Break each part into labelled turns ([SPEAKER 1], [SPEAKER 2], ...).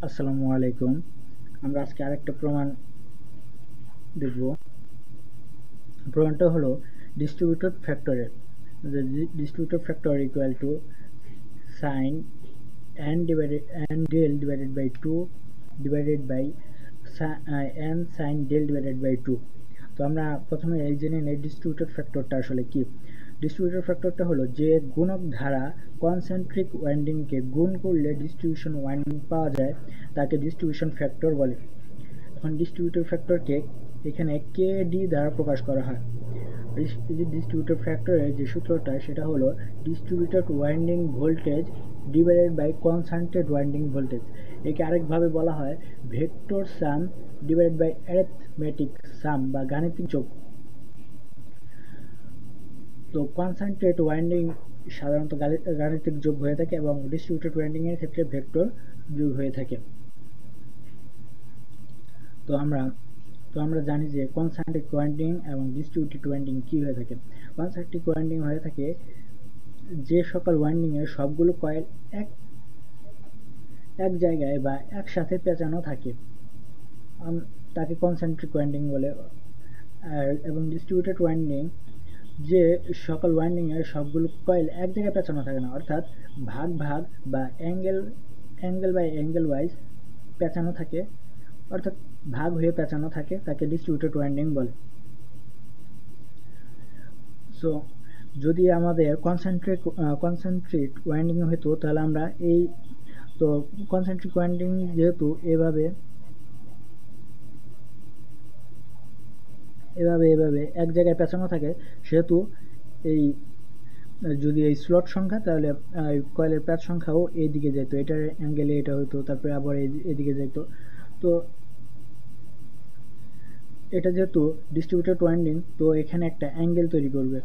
[SPEAKER 1] আসসালামু আলাইকুম। আমরা আজকে আরেকটা প্রমাণ দেখব। প্রমাণটা হলো ডিস্ট্রিবিউটেড ফ্যাক্টরের। Distributed factor equal to sine n del divided by 2 divided by n sin del divided by 2। তো আমরা প্রথমে এই জেনে নেই ডিস্ট্রিবিউটেড ফ্যাক্টরটা আসলে কি। ডিস্ট্রিবিউটেড ফ্যাক্টরটা হলো যে গুণক ধারা কনসেন্ট্রিক ওয়াইন্ডিংকে গুণ করলে ডিস্ট্রিবিউশন ওয়াইন্ডিং পাওয়া যায় তাকে ডিস্ট্রিবিউশন ফ্যাক্টর বলে। এখন ডিস্ট্রিবিউটিভ ফ্যাক্টরকে এখানে কে ডি দ্বারা প্রকাশ করা হয়। ডিস্ট্রিবিউটিভ ফ্যাক্টরের যে সূত্রটা সেটা হলো distributed winding voltage divided by concentrated winding voltage. একে আরেকভাবে বলা হয় vector sum divided by arithmetic sum বা গাণিতিক যোগ। তো কনস্ট্যান্টেড ওয়াইন্ডিং সাধারণত গাণিতিক যোগ হয়ে থাকে এবং ডিস্ট্রিবিউটেড ওয়াইন্ডিং এর ক্ষেত্রে ভেক্টর যোগ হয়ে থাকে। তো আমরা জানি যে কনসেন্ট্রিক ওয়াইন্ডিং এবং ডিস্ট্রিবিউটেড ওয়াইন্ডিং কি হয়ে থাকে। কনসেন্ট্রিক ওয়াইন্ডিং হয়ে থাকে যে সকল ওয়াইন্ডিং এর সবগুলো কয়েল এক জায়গায় বা একসাথে পেঁচানো থাকে তাকে কনসেন্ট্রিক ওয়াইন্ডিং বলে। এবং ডিস্ট্রিবিউটেড ওয়াইন্ডিং যে সকল ওয়াইন্ডিং এর সবগুলো কয়েল এক জায়গায় পেঁচানো থাকে না, অর্থাৎ ভাগ ভাগ বা অ্যাঙ্গেল বাই অ্যাঙ্গেল ওয়াইজ পেঁচানো থাকে, অর্থাৎ ভাগ হয়ে পেঁচানো থাকে, তাকে ডিস্ট্রিবিউটেড ওয়াইন্ডিং বলে। সো যদি আমাদের কনসেন্ট্রিক ওয়াইন্ডিং হতো তাহলে আমরা তো কনসেন্ট্রিক ওয়াইন্ডিং যেহেতু এভাবে এক জায়গায় পেঁচানো থাকে, সেহেতু যদি এই স্লট সংখ্যা তাহলে কয়েলের প্যাচ সংখ্যাও এইদিকে যেত, এটার অ্যাঙ্গেলে এটা হতো, তারপরে আবার এদিকে যেত। তো এটা যেহেতু ডিস্ট্রিবিউটেড ওয়াইন্ডিং, তো এখানে একটা অ্যাঙ্গেল তৈরি করবে।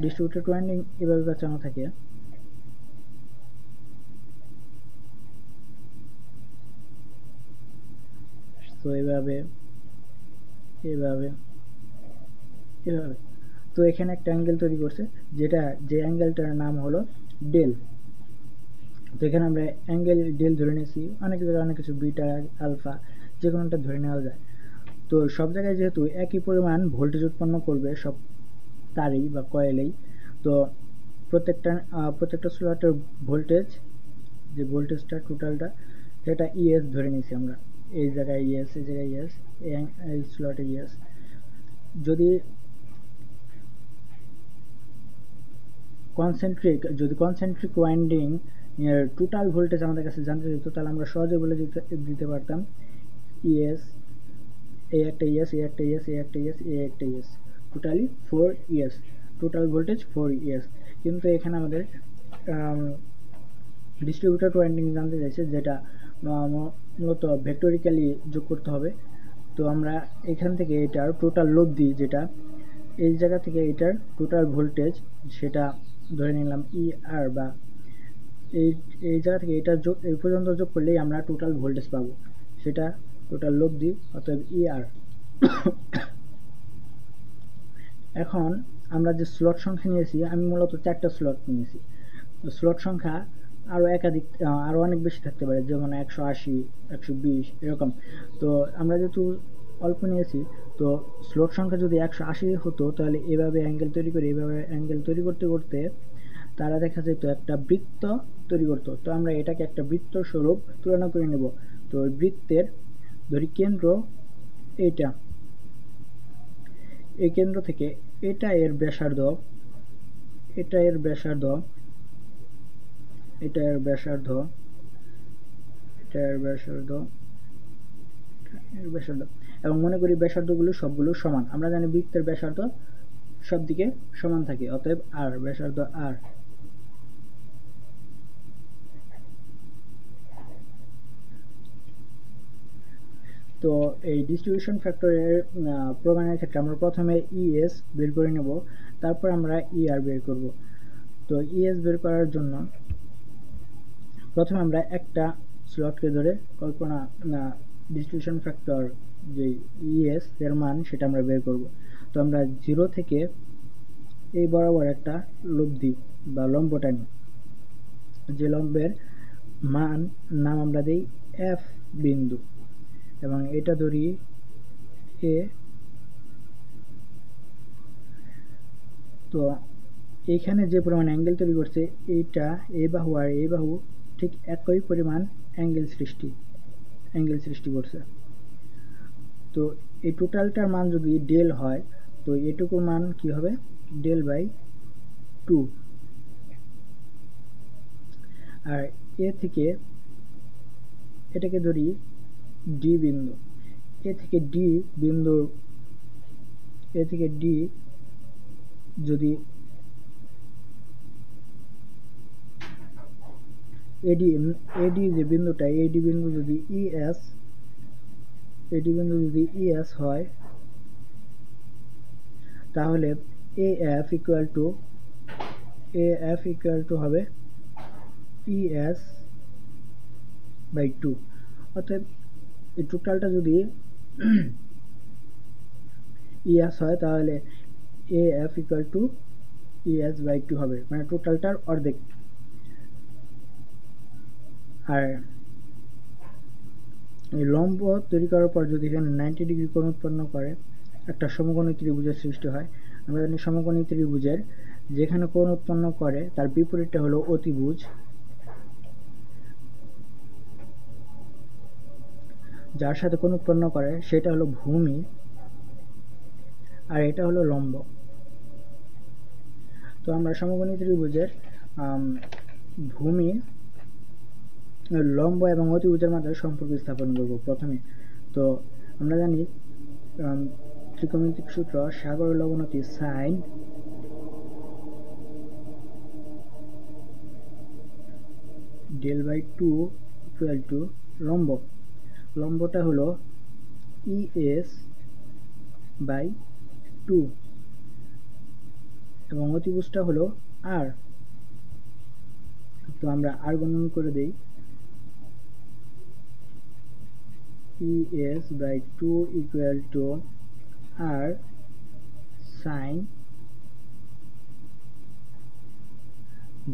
[SPEAKER 1] ডিস্ট্রিবিউটেড ওয়াইন্ডিং এভাবে পেঁচানো থাকে। তো এভাবে তো এখানে একটা অ্যাঙ্গেল তৈরি করছে, যে অ্যাঙ্গেলটার নাম হলো ডেল। তো এখানে আমরা অ্যাঙ্গেল ডেল ধরে নিয়েছি, অনেক জায়গায় অনেক কিছু বিটা আলফা যে কোনোটা ধরে নেওয়া যায়। তো সব জায়গায় যেহেতু একই পরিমাণ ভোল্টেজ উৎপন্ন করবে সব তারেই বা কয়েলেই, তো প্রত্যেকটা স্লটের ভোল্টেজ, যে ভোল্টেজটা টোটালটা সেটা ইএস ধরে নিয়েছি আমরা। এই জায়গায় ইএস, এই জায়গায় ইএস, এই স্লটে ইএস। যদি কনসেন্ট্রিক ওয়াইন্ডিং এর টোটাল ভোল্টেজ আমাদের কাছে জানতে দিত, তাহলে আমরা সহজে বলে দিতে পারতাম ইএস, এই একটা ইএস, এই একটা ইএস, এই একটা ইএস, এই একটা ES, totally 4 ES, total voltage 4 ES. কিন্তু এখানে আমাদের ডিস্ট্রিবিউটেড ওয়াইন্ডিং জানতে চাইছে, যেটা মূলত ভেক্টরিক্যালি যোগ করতে হবে। তো আমরা এখান থেকে এটার টোটাল লোড দিই, যেটা এই জায়গা থেকে এটার টোটাল ভোল্টেজ সেটা ধরে নিলাম ই আর, বা এই জায়গা থেকে এটা এই পর্যন্ত যোগ করলেই আমরা টোটাল ভোল্টেজ পাবো, সেটা টোটাল লোড দিই, অতএব ই আর। এখন আমরা যে স্লট সংখ্যা নিয়েছি, আমি মূলত 4টা স্লট নিয়েছি। তো স্লট সংখ্যা আরও অনেক বেশি থাকতে পারে, যেমন 180, 120 এরকম। তো আমরা যেহেতু অল্প নিয়েছি, তো স্লট সংখ্যা যদি 180 হতো তাহলে এভাবে অ্যাঙ্গেল তৈরি করতে করতে তারা দেখা যেত একটা বৃত্ত তৈরি করতো। তো আমরা এটাকে একটা বৃত্ত স্বরূপ তুলনা করে নেব। তো বৃত্তের ধরি কেন্দ্র এইটা, এই কেন্দ্র থেকে এটা এর ব্যাসার্ধ, এবং মনে করি ব্যাসার্ধগুলো সবগুলো সমান। আমরা জানি বৃত্তের ব্যাসার্ধ সব দিকে সমান থাকে, অতএব আর, ব্যাসার্ধ আর। তো এই ডিস্ট্রিবিউশন ফ্যাক্টরের প্রমাণের ক্ষেত্রে আমরা প্রথমে ইএস বের করে নেব, তারপর আমরা ইআর বের করব। তো ইএস বের করার জন্য প্রথমে আমরা একটা স্লটকে ধরে ডিস্ট্রিবিউশন ফ্যাক্টর যে ইএস এর মান সেটা আমরা বের করব। তো আমরা 0 থেকে এই বরাবর একটা লব্ধি বা লম্ব টানি, যে লম্বের নাম আমরা দেই এফ বিন্দু এবং এটা ধরি এ। তো এইখানে যে পরিমাণ অ্যাঙ্গেল তৈরি করছে এইটা এই বাহু আর এই বাহু ঠিক একই পরিমাণ অ্যাঙ্গেল সৃষ্টি করছে। তো এই টোটালটার মান যদি ডেল হয় তো এটুকুর মান কি হবে ডেল বাই 2। আর এ থেকে এটাকে ধরি ডি বিন্দু, এ থেকে ডি যদি এডি যে বিন্দুটা এডি বিন্দু যদি ইএস হয় তাহলে এএফ ইকুয়াল টু হবে ইএস বাই 2। অর্থাৎ এই টোটালটা যদি ইএস হয় তাহলে AF equal to ES by 2 হবে, মানে টোটালটার অর্ধেক। আর এই লম্ব তৈরি করার পর যদি এখানে 90 ডিগ্রি কোণ উৎপন্ন করে একটা সমকোণী ত্রিভুজের সৃষ্টি হয়। আমরা জানি সমকোণী ত্রিভুজের যেখানে কোণ উৎপন্ন করে তার বিপরীতটা হলো অতিভুজ, যার সাথে কোণ উৎপন্ন করে সেটা হলো ভূমি, আর এটা হলো লম্ব। তো আমরা সমকোণী ত্রিভুজের ভূমি, লম্ব এবং অতিভুজের মাঝে সম্পর্ক স্থাপন করব প্রথমে। তো আমরা জানি ত্রিকোণমিতিক সূত্র সাগরের লবণতি sine del by 2 equal to লম্বটা হলো ইএস বাই 2 এবং অতিভুজটা হলো আর। তো আমরা আর গণনা করে দেই, ES by 2 equal to R sin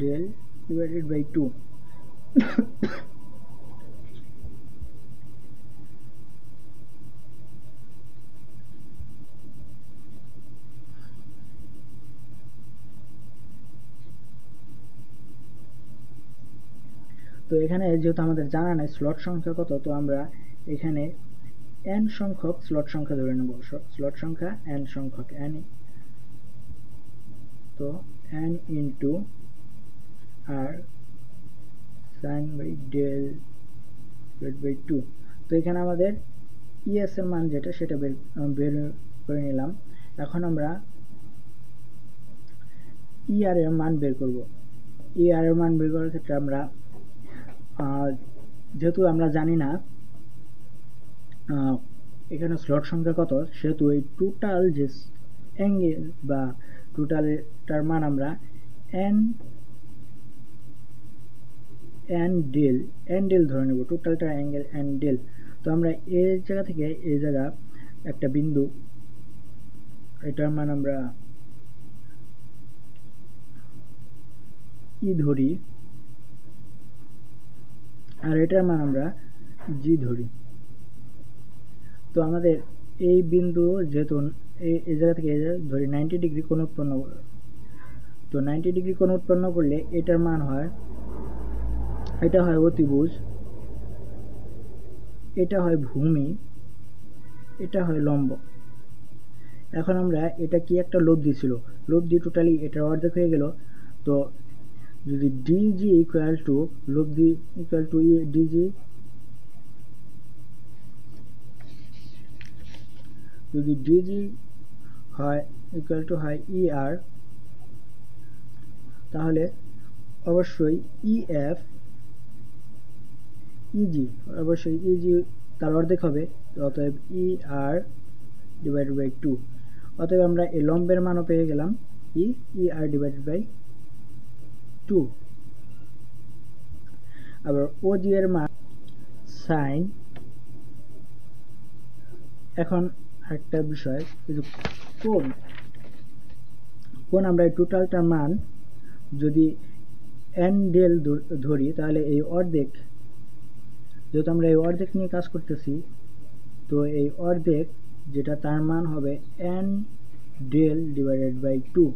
[SPEAKER 1] del divided by 2। তো এখানে যেহেতু আমাদের জানা নাই স্লট সংখ্যা কত, তো আমরা এখানে n সংখ্যক স্লট সংখ্যা ধরে নেব। স্লট সংখ্যা n সংখ্যক, তো n ইন্টু আর সাইন বাই ডেল বাই 2। তো এখানে আমাদের ইএস এর মান যেটা সেটা বের করে নিলাম। এখন আমরা ইআর এর মান বের করব। ইআর এর মান বের করার ক্ষেত্রে আমরা যেহেতু আমরা জানি না এখানে স্লট সংখ্যা কত, সেহেতু এই টোটাল যে অ্যাঙ্গেল বা টোটালটার মান আমরা এন ডেল ধরে নেব, টোটালটার অ্যাঙ্গেল এন ডেল। তো আমরা এই জায়গা থেকে এই জায়গা একটা বিন্দু, এটার মান আমরা ই ধরি আর এটার মান আমরা জি ধরি। তো আমাদের এই বিন্দু যেহেতু এই জায়গা থেকে এই জায়গা ধরি 90 ডিগ্রি কোণ উৎপন্ন করে, তো 90 ডিগ্রি কোণ উৎপন্ন করলে এটার মান হয়, এটা হয় অতিভুজ, এটা হয় ভূমি, এটা হয় লম্ব। এখন আমরা এটা কি একটা লব্ধি ছিল, লব্ধি টোটালি এটার অর্ধেক হয়ে গেল। তো যদি ডিজি ইকুয়াল টু লব্ধি ইকুয়াল টু ডিজি, যদি ডিজি হয় ইকুয়াল টু হয় ইআর, তাহলে অবশ্যই ইএফ ইজি অবশ্যই ইজি তার অর্ধেক হবে। অতএব ইআর ডিভাইডেড বাই 2। অতএব আমরা এই লম্বের মানও পেয়ে গেলাম ইআর ডিভাইডেড বাই 2। আবার ওজি এর মান সাইন। এখন একটা বিষয়, কোন আমরা এই টোটালটার মান যদি এন ডেল ধরি তাহলে এই অর্ধেক যেহেতু আমরা এই অর্ধেক নিয়ে কাজ করতেছি, তো এই অর্ধেক যেটা তার মান হবে n del divided by 2।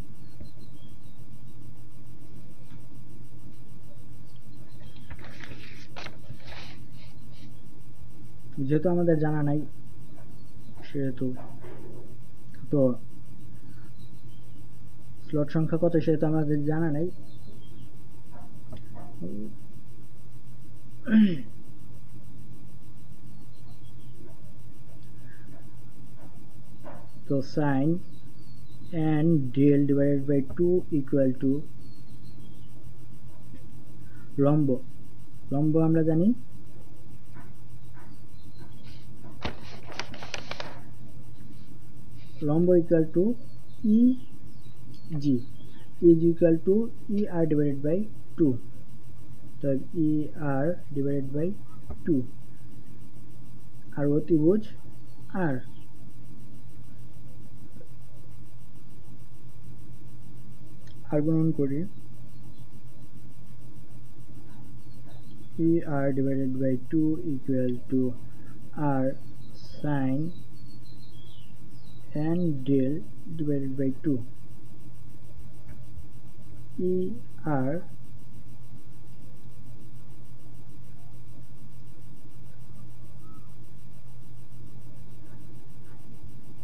[SPEAKER 1] যেহেতু আমাদের জানা নাই সেহেতু, তো স্লট সংখ্যা কত সেহেতু আমাদের জানা নাই, তো sin n del divided by 2 equal to লম্ব। লম্ব আমরা জানি লম্ব equal to EG, is equal to ER divided by 2, তো ER divided by 2 আর অতিভুজ R। আর গুণন করি ER divided by 2 equal to R sin n del divided by 2, ER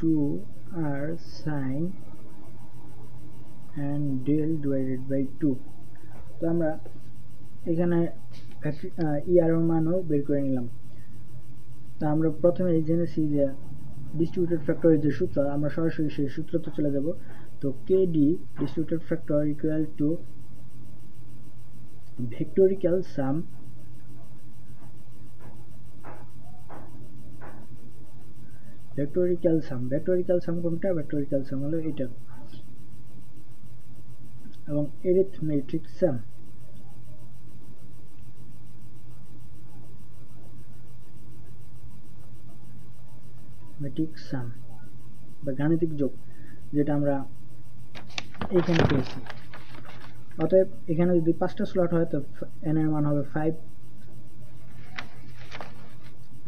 [SPEAKER 1] to R sin n del divided by 2। তো আমরা এখানে ER এর মানও বের করে নিলাম। তা আমরা প্রথমে জেনেছি যে ডিস্ট্রিবিউটেড ফ্যাক্টরের যে সূত্র, আমরা সরাসরি সেই সূত্রতে চলে যাব। তো KD distributed factor equal to vectorical sum vectorical sum কোনটা? ভেক্টোরিক্যাল সাম হলো এটা, এবং এরিথমেটিক সাম বা গাণিতিক যোগ, যেটা আমরা এখানে পেয়েছি। অতএব এখানে যদি 5টা স্লট হয় তো n এর মান হবে 5।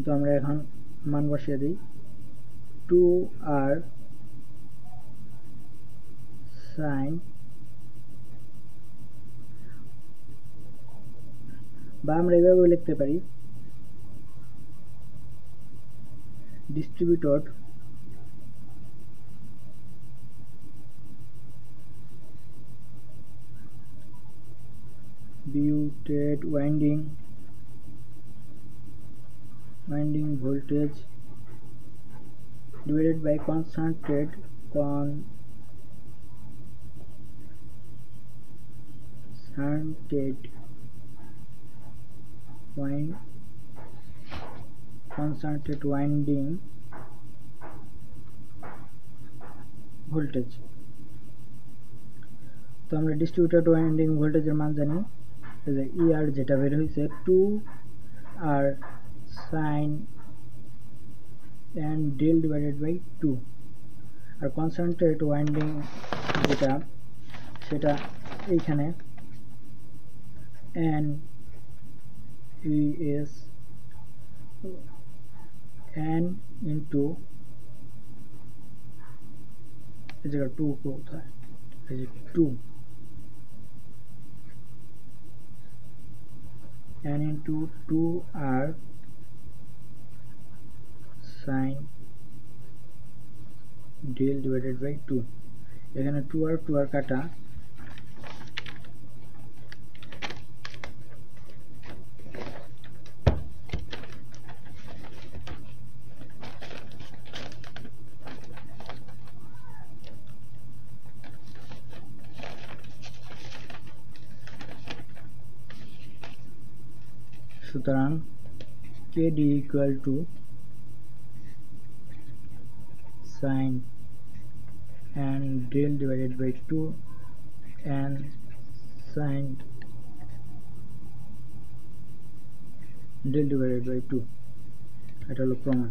[SPEAKER 1] তো আমরা এখন মান বসিয়ে দিই 2R sin, বা আমরা এভাবে লিখতে পারি distributed winding voltage divided by concentrated winding voltage। তো আমরা ডিস্ট্রিবিউটেড ওয়াইন্ডিং ভোল্টেজের মান জানি, যে ER যেটা বের হয়েছে 2R sin n del divided by 2, আর কনসেন্ট্রেট ওয়াইন্ডিং যেটা সেটা এইখানে n is n into এই জায়গা 2 কোথায়, এই যে 2 n into 2R sin del divided by 2। এখানে 2R কাটা, সুতরাং KD equal to sin n del divided by 2 n sin del divided by 2, এটা হলো প্রমাণ।